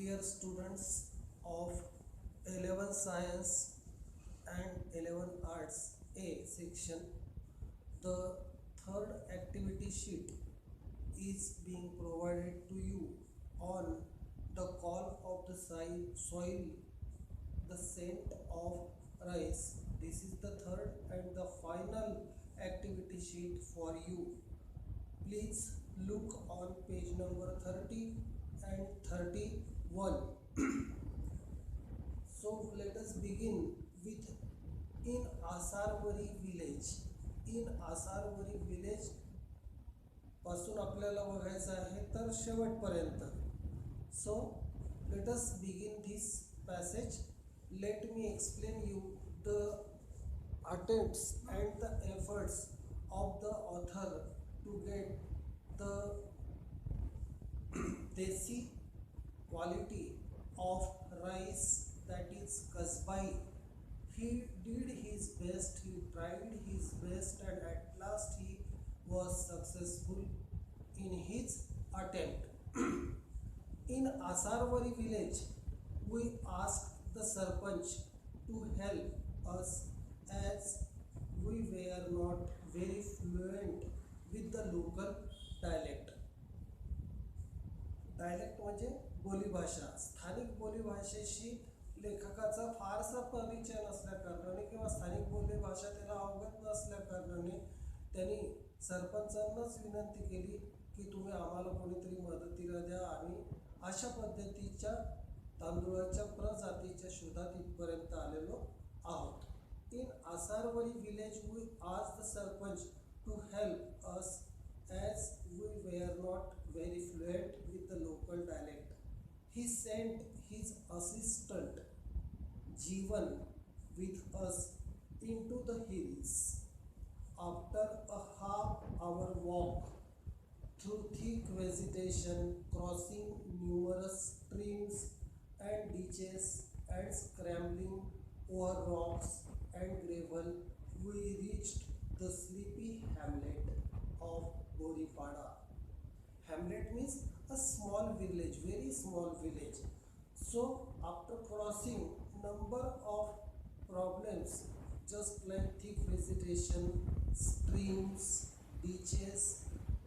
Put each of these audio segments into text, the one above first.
Dear students of 11 Science and 11 Arts A section, the third activity sheet is being provided to you on the call of the soil, the scent of rice. This is the third and the final activity sheet for you. Please look on page number 30 and 31. So let us begin with in Asarwari village. In Asarwari village पासून आपल्याला बघायचं आहे तर शेवटपर्यंत. So let us begin this passage. Let me explain you the attempts and the efforts of the author to get the desi quality of rice, that is kasbai. He did his best, he tried his best, and at last he was successful in his attempt. In Asarwari village, we asked the Sarpanch to help us as we were not very fluent with the local dialect. Dialect म्हणजे बोलीभाषा. स्थानिक बोलीभाषेशी लेखकाचा फारसा परिचय नसल्या कारणाने किंवा स्थानिक बोलीभाषा त्याला अवगत नसल्या कारणाने त्यांनी सरपंचांनाच विनंती केली की तुम्ही आम्हाला कोणीतरी मदतीला द्या. आणि अशा पद्धतीच्या तांदूळाच्या प्रजातीच्या शोधात इथपर्यंत आलेलो आहोत. In Asarwari village we asked the sarpanch to help us as we were not very fluent with the local dialect. He sent his assistant Jeevan with us into the hills. After a half-hour walk through thick vegetation, crossing numerous streams and ditches, and scrambling over rocks and gravel, we reached the sleepy hamlet of Boripada. Hamlet means a small village, very small village. So after crossing number of problems just like thick vegetation, streams, ditches,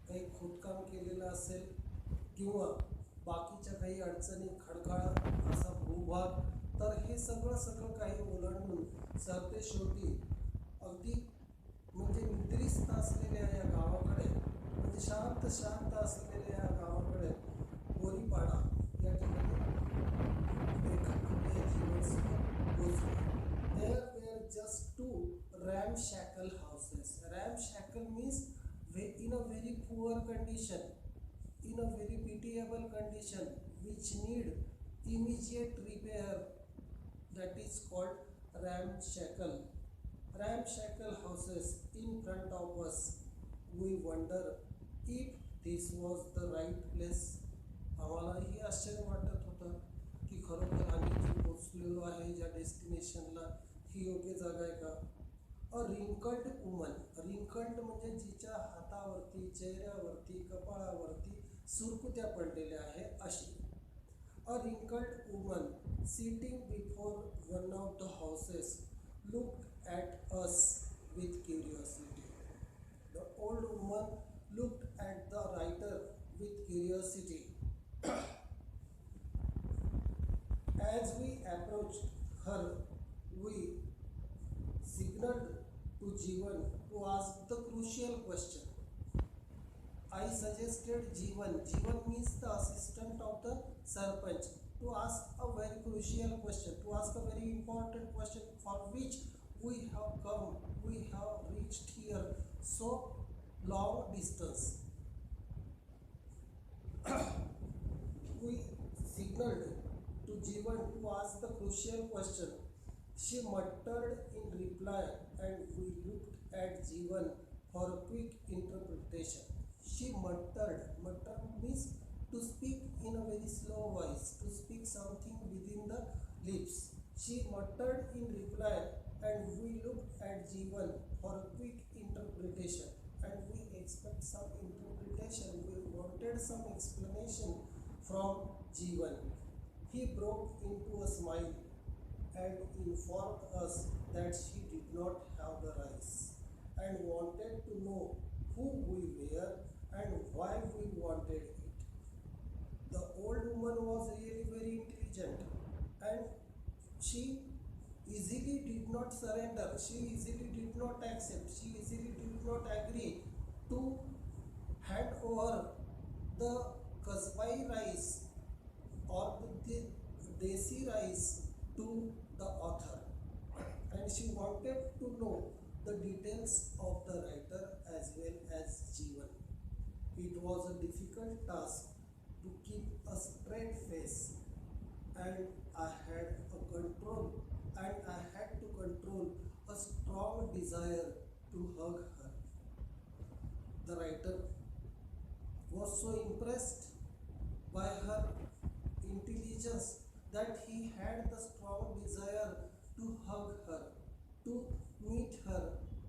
काही खोदकाम केलेलं असेल किंवा बाकीच्या काही अडचणी, खडकाळ असा भूभाग, तर हे सगळं काही ओलांडून सरते शेवटी अगदी म्हणजे निद्रिस्त असलेल्या या गावाकडे, म्हणजे शांत असलेल्या या गावाकडे बोरीपाडा या ठिकाणी लेखक आपल्या जीवनसह पोचले. There were just two ramshackle houses. Ramshackle means in a very poor condition, in a very pitiable condition, which need immediate repair. That is called ramshackle. Ramshackle houses in front of us. We wonder if this was the right place. आम्हालाही आश्चर्य वाटत होतं की खरोखर आम्ही जे पोचलेलो आहे ज्या डेस्टिनेशनला ही योग्य जागा आहे का. अ रिंकल्ड वुमन. रिंकल्ड म्हणजे जिच्या हातावरती, चेहऱ्यावरती, कपाळावरती सुरकुत्या पडलेल्या आहे अशी. A wrinkled woman sitting before one of the houses looked at us with curiosity. The old woman looked at the writer with curiosity. As we approached her, we signaled to Jeevan to ask the crucial question. I suggested Jeevan. Jeevan means the assistant of the Sarpanch, to ask a very crucial question, to ask a very important question for which we have come, we have reached here so long distance. We signaled to Jeevan to ask the crucial question. She muttered in reply, and we looked at Jeevan for a quick interpretation. She muttered. Mutter means to speak in a very slow voice, to speak something within the lips. She muttered in reply, and we looked at Jeevan for a quick interpretation. And we expect some interpretation. We wanted some explanation from Jeevan. He broke into a smile and informed us that she did not have the rice and wanted to know who we were and why we wanted it. The old woman was really very intelligent and she easily did not surrender, she easily did not accept, she easily did not agree to hand over the kasbai rice or the desi rice to the author, and she wanted to know the details of the writer as well as Jeevan. It was a difficult task to keep a straight face, and I had a control and I had to control a strong desire to hug her. The writer was so impressed by her intelligence that he had the strong desire to hug her, to meet her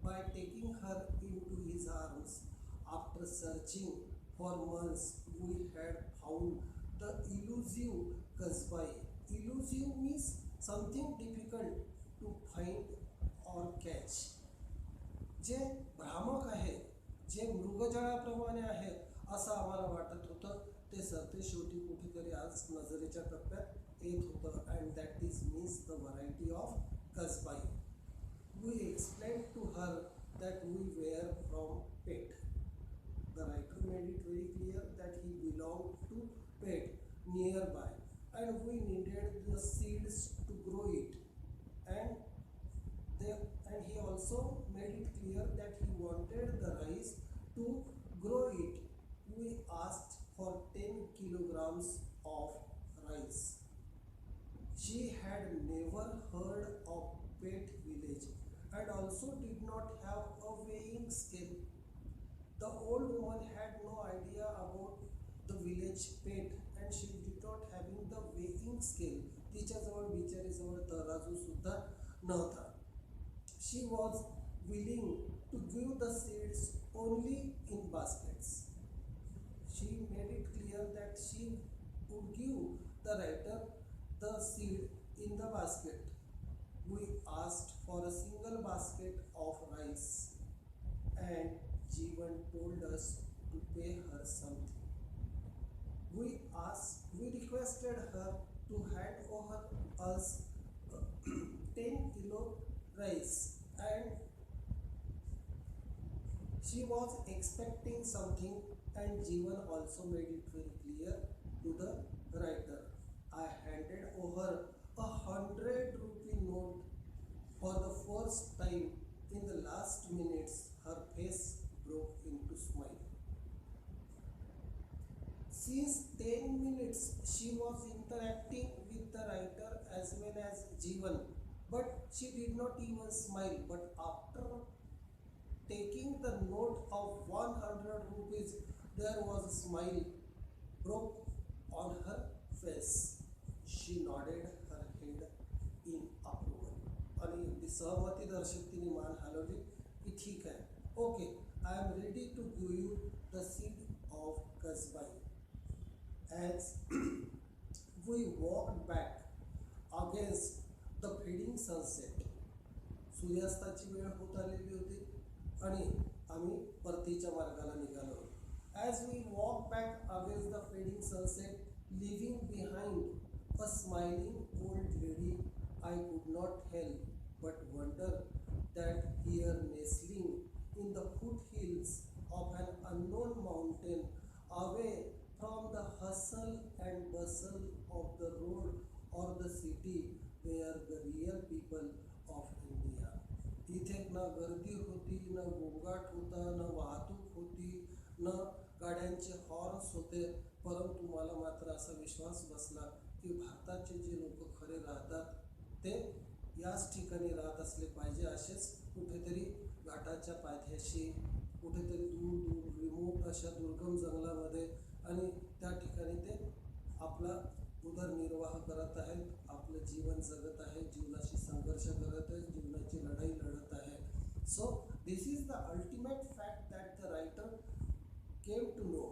by taking her into his arms. After searching for months, we had found the elusive Kasbai. Elusive means something difficult to find or catch. जे भ्रामक आहे, जे मृगजळाप्रमाणे आहे असं आम्हाला वाटत होतं, ते सरते शेवटी कुठेतरी आज नजरेच्या टप्प्यात येत होतं. And that is means the variety of Kasbai. We explain to her that we were from Peth. The writer made it very clear that he belong to Peth nearby and we needed the seeds to grow it, and he also made it clear that he wanted the rice to grow it. We asked for 10 kilograms of rice. She had never heard of Pet village and also did not have a weighing scale. The old woman had no idea about the village Pet and she did not having the weighing scale. तिच्याजवळ बिचारीजवळ तराजू सुद्धा नव्हता. She was willing to give the seeds only in baskets. She made it clear that she would give the writer the seed in the basket. We asked for a single basket of rice and Jeevan told us to pay her something. We requested her to hand over us 10 kilo rice and she was expecting something, and Jeevan also made it very clear to the writer. I handed over 100 rupee note for the first time. In the last minutes, her face broke into smile. Since 10 minutes, she was interacting with the writer as well as Jeevan, but she did not even smile. But after taking the note of 100 rupees, there was a smile broke on her face. She nodded her head in approval. आणि अगदी सहमती दर्शक तिने मान हलवली की ठीक आहे, okay, I am ready to give you the seed of Kasbai. As we walked back against the fading sunset, सूर्यास्ताची वेळ होत आलेली होती आणि आम्ही परतीच्या मार्गाला निघालो. As we walked back against the fading sunset, leaving behind a smiling old lady, I could not help but wonder that here, nestling in the foothills of an unknown mountain, away from the hustle and bustle of the road or the city, were the real people of India. इथे ना गर्दी होती, ना गोंगाट होता, ना वाहतूक होती, ना गाड्यांचे हॉर्न्स होते, परंतु मला मात्र असा विश्वास बसला की भारताचे जे लोक खरे राहतात ते याच ठिकाणी राहत असले पाहिजे. असेच कुठेतरी घाटाच्या पायथ्याशी, कुठेतरी दूर दूर रिमोट अशा दुर्गम जंगलामध्ये, आणि त्या ठिकाणी ते आपला उदरनिर्वाह करत आहेत, आपलं जीवन जगत आहे, जीवनाशी संघर्ष करत आहेत, जीवनाची लढाई लढत आहे. So this is the ultimate fact that the writer came to know.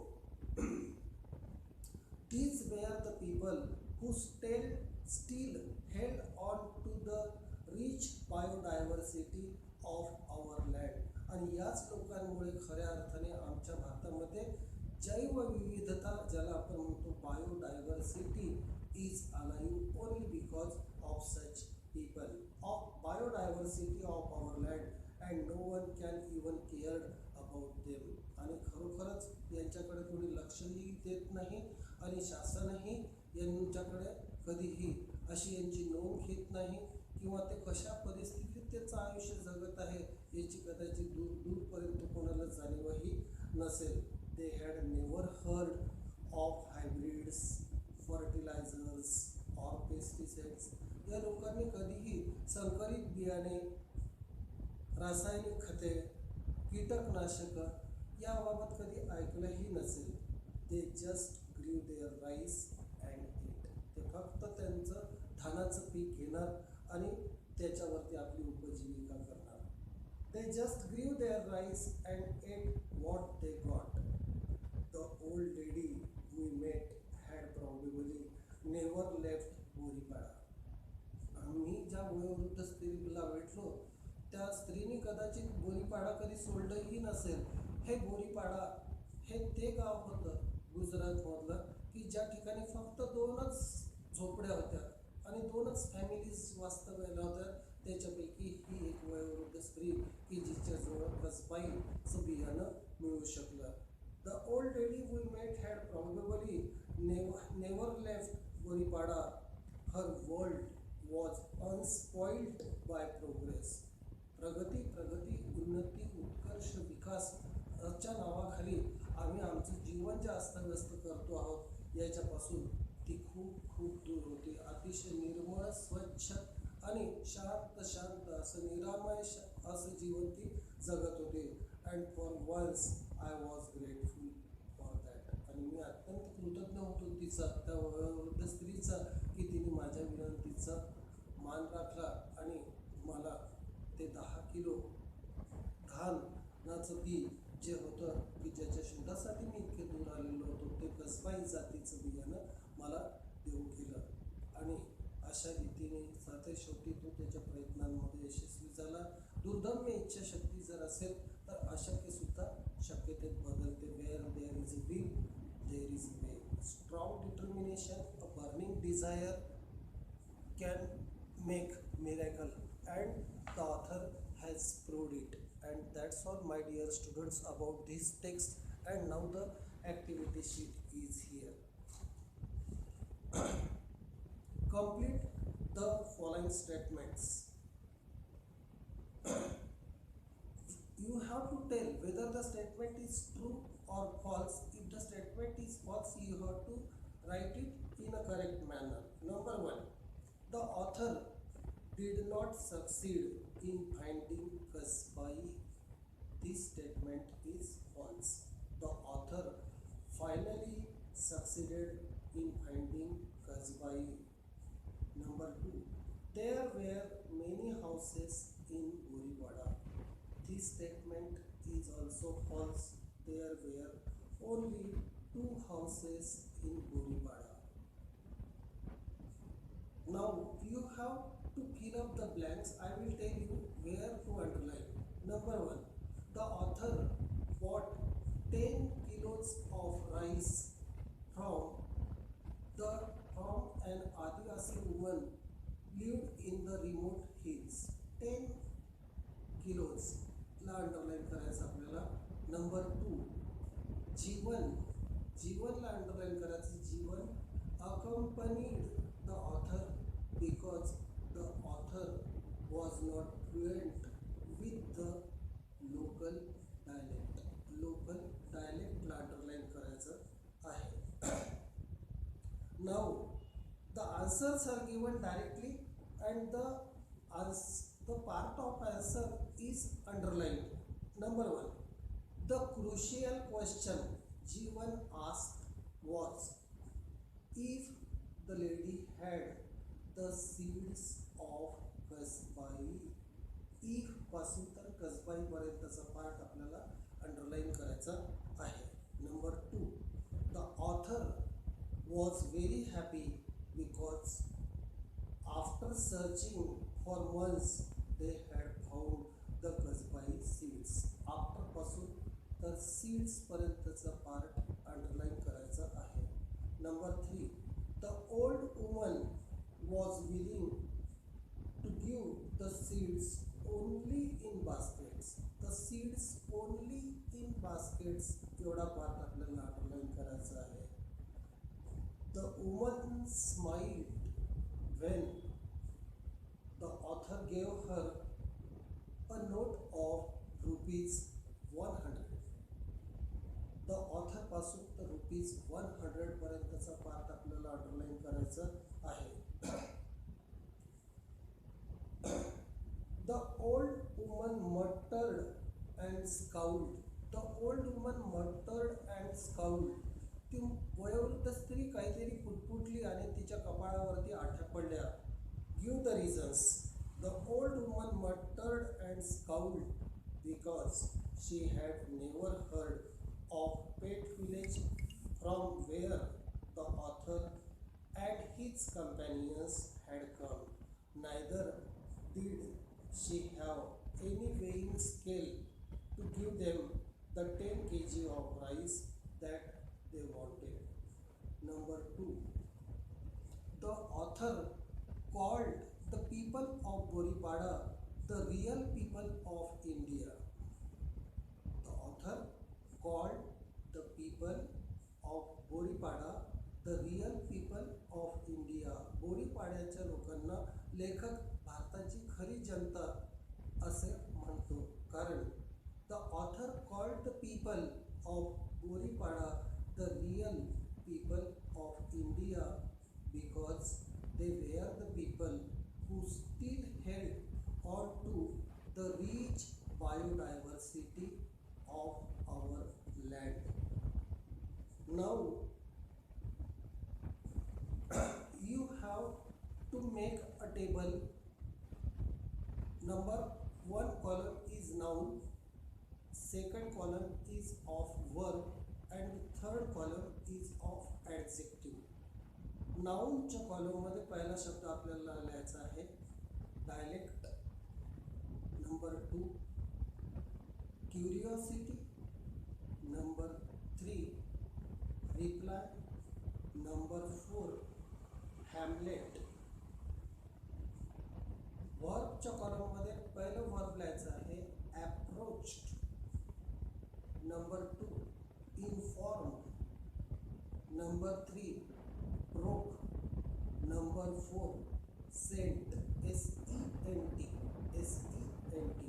These were the people who still held on to the rich biodiversity of our land. आणि याच लोकांमुळे खऱ्या अर्थाने आमच्या भारतामध्ये जैवविविधता, ज्याला आपण म्हणतो biodiversity, is alive only because of such people, of biodiversity of our land, and no one can even care about them. आणि खरोखरच यांच्याकडे कोणी लक्षही देत नाही आणि शासनही यांच्याकडे कधीही अशी यांची नोंद घेत नाही किंवा ते कशा परिस्थितीत त्याचं आयुष्य जगत आहे याची कदाचित दूर दूरपर्यंत कोणाला जाणीवही नसेल. They had never heard of hybrids, fertilizers or pesticides. या लोकांनी कधीही संकरित बियाणे, रासायनिक खते, कीटकनाशकं याबाबत कधी ऐकलंही नसेल. They just grieve their rice and eat. ते फक्त त्यांचं धानाचं पीक घेणार आणि त्याच्यावरती आपली उपजीविका करणार. They just grieve their rice and ate what they got. The old lady we met had probably never left Boripada. आम्ही ज्या वयोवृद्ध स्त्रीला भेटलो त्या स्त्रीने कदाचित बोरीपाडा कधी सोडलंही नसेल. हे बोरीपाडा हे ते गाव होतं गुजरातमधलं की ज्या ठिकाणी फक्त 2च झोपड्या होत्या आणि 2च फॅमिलीज वास्तव्याला होत्या. त्याच्यापैकी ही एक वयोवृद्ध स्त्री की जिच्याजवळ कसबाईचं बियाणं मिळू शकलं. The old lady we met had probably never left Boripada. Her world was unspoiled by progress. प्रगती, उन्नती, उत्कर्ष, विकास च्या नावाखाली आम्ही आमचं जीवन जे अस्तव्यस्त करतो आहोत याच्यापासून ती खूप खूप दूर होती. अतिशय निर्मळ, स्वच्छ आणि शांत असं निरामय असं जीवन ती जगत होती. And for once I was grateful for that. आणि मी अत्यंत कृतज्ञ होतो तिचा, त्या वयोवृद्ध स्त्रीचा, की तिने माझ्या विनंतीचा मान राखला आणि मला ते 10 किलो धानाचं बी जे होतं की ज्याच्या शोधासाठी मी इतके दूर आलेलो होतो ते कसबाई जातीचं बियाणं मला देऊ केलं. आणि अशा रीतीने साथे शेवटी तो त्याच्या प्रयत्नांमध्ये यशस्वी झाला. दुर्दम्य इच्छाशक्ती जर असेल तर अशक्यसुद्धा शक्यतेत बदलते. Where there is a will there is a way. Strong determination, a burning desire can make miracle and the author has proved it. And that's all my dear students about this text. And now the activity sheet is here. Complete the following statements. You have to tell whether the statement is true or false. If the statement is false, you have to write it in a correct manner. Number 1, the author did not succeed in finding Kasbai. This statement is false. The author finally succeeded in finding Kasbai. Number 2, there were many houses in Borivada. This statement is also false. There were only 2 houses in Borivada. Now you have to fill up the blanks. I will tell you where to underline. Number 1, the author bought 10 kilos of rice from an Adivasi woman lived in the remote hills. 10 kilos La underline करायचं आपल्याला. Number 2, जीवनला underline करायचं. जीवन accompanied the author because the author was not fluent with the local dialect. Local dialect La underline करायचं आहे. Now the answers are given directly and the part of answer is underlined. Number 1, the crucial question Jeevan asked was if the lady had the seeds of कसबाई. if पासून तर कसबाई पर्यंतचा part आपल्याला underline करायचा आहे. Number 2, the author was very happy because after searching for months they had found the कसबाई seeds. After पासून तर seeds पर्यंतचा part underline करायचा आहे. Number 3, the old woman was willing to give the seeds only in baskets. The seeds only in baskets एवढा part आपल्याला underline करायचा आहे. The woman smiled when the author gave her a note of rupees 100. The author पासून तर rupees 100 पर्यंतचा part आपल्याला underline करायचा आहे. The old woman muttered and scowled. The old woman muttered and scowled. ती वयोवृद्ध स्त्री काहीतरी पुटपुटली आणि तिच्या कपाळावरती आठ्या पडल्या. Give the reasons. The old woman muttered and scowled because she had never heard of Pet Village from where the author and his companions had come. Neither did she have any weighing scale to give them the 10 kg of rice that they wanted. Number 2, the author called the people of Boripada the real people of India. The author called the people of Boripada the real people of India. बोरीपाड्याच्या लोकांना लेखक भारताची खरी जनता असे म्हणतो, कारण the author called the people of Boripada the real people of India because they were the people who still held on to the rich biodiversity of our land. Now you have to make a table. Number 1 column is noun, second column is of verb and third column is of adjective. नाउनच्या column मध्ये पहिला शब्द आपल्याला लिहायचा आहे dialect. Number 2 curiosity. Number 3 reply. Number 4 hamlet. वर्बच्या column मध्ये पहिलं वर्ब लिहायचं आहे approached. Number 2 informed. Number 3 broke. Number 4 sent. S-E-N-T. S-E-N-T.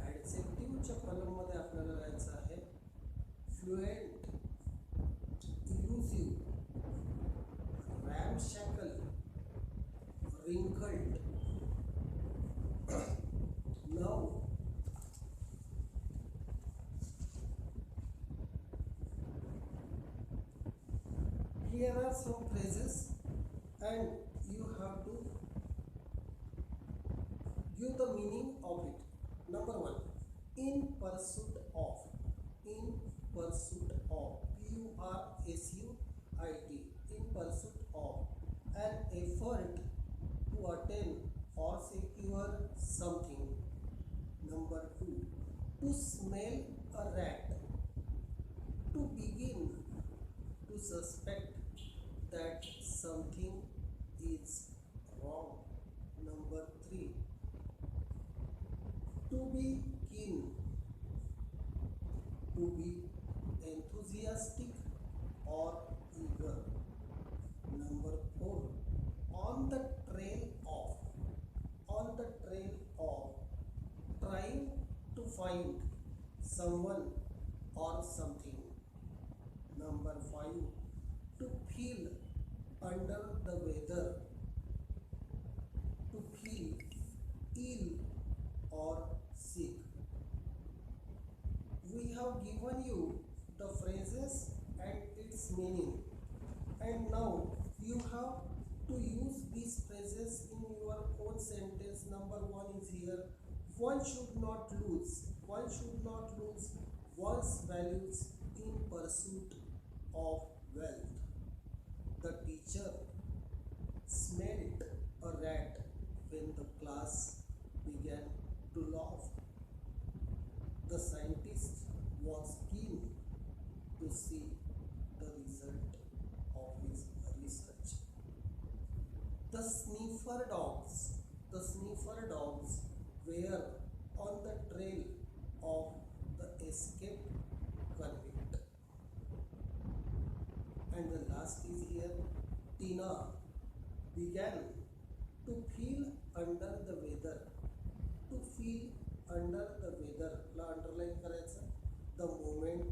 ॲडजेक्टिव्हच्या कॉलममध्ये आपल्याला लिहायचं आहे fluent, elusive, ramshackle, wrinkled. Now here are some phrases and you have to give the meaning of it. Number 1, in pursuit of. In pursuit of. P-U-R-S-U-I-T. In pursuit of an effort to attain or secure something. Number 2, to smell a rat. To begin to suspect that something is wrong. Number 3, to be keen. To be enthusiastic or eager. Number 4, on the trail of. On the trail of. Trying to find someone or something. Number 5, to feel under the weather. To feel ill or sick. We have given you the phrases and its meaning, and now you have to use these phrases in your own sentence. Number 1 is here. One should not lose. One should not lose one's values in pursuit of wealth. The teacher smelled a rat when the class began to laugh. The scientist was keen to see the result of his research. The sniffer dogs were on the trail of the escaped convict. And the last is here, Tina began to feel under the weather. To feel under the weather ला underline करायचं. The moment